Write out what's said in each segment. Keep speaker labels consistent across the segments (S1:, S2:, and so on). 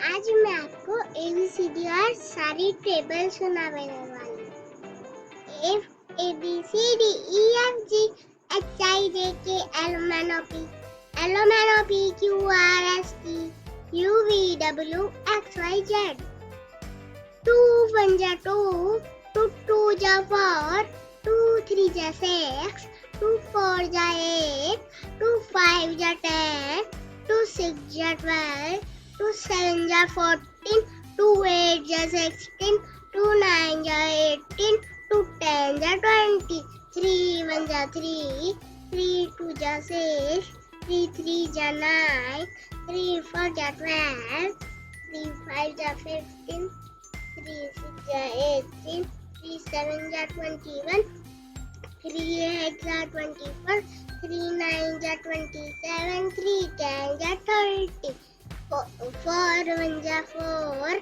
S1: आज मैं आपको ABCD और सारी टेबल सुनाने वाली हूँ। ABCDEFG HIJK LMNOP QRST UVWXYZ 2 1 जा 2 2 2 जा 4 2 3 जा 6 2 4 जा 8 2 5 जा 10 2 6 जा 12 2 7 जा 14 2 8 जा 16 2 9 जा 18 2 10 जा 20 3 1 जा 3 3 2 जा 6 3 3 जा 9 3 4 जा 12 3 5 जा 15 3 6 जा 18 3 7 जा 21 3 8 जा 24 3 9 जा 27 3 10 जा 30 4 1 जा 4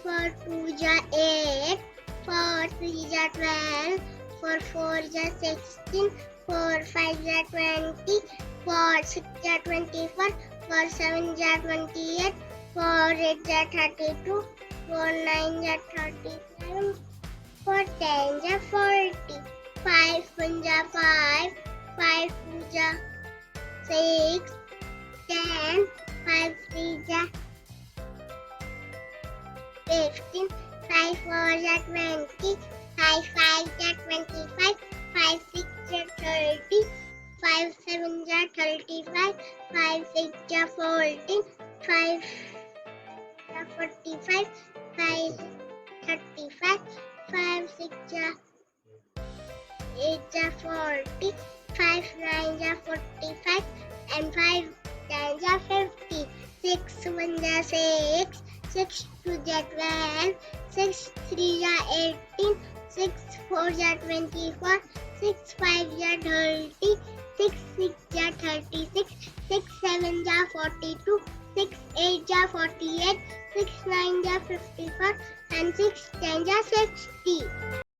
S1: 4 2 जा 8 4 3 जा 12 4 4 जा 16 4 5 जा 20 4 6 जा 24 4 7 जा 28 4 8 जा 32 4 9 जा 37 4 10 जा 40 5 1 जा 5 5 2 जा 6 10 5 3 जा 15 5 4 जा 20 5 5 जा 25 5 6 जा 30 5 7 जा 35 5 6 जा 40 5 जा 45 5 35 5 6 जा 8 जा 40 5 9 जा 45 and 5 10 जा 50 6 1 जा 6 6 2 जा 12 6 3 जा 18 6 4 जा 24 6 5 जा 30 6 6 जा 36 6 7 जा 42 6 8 जा 48 6 9 जा 54 and 6 10 जा 60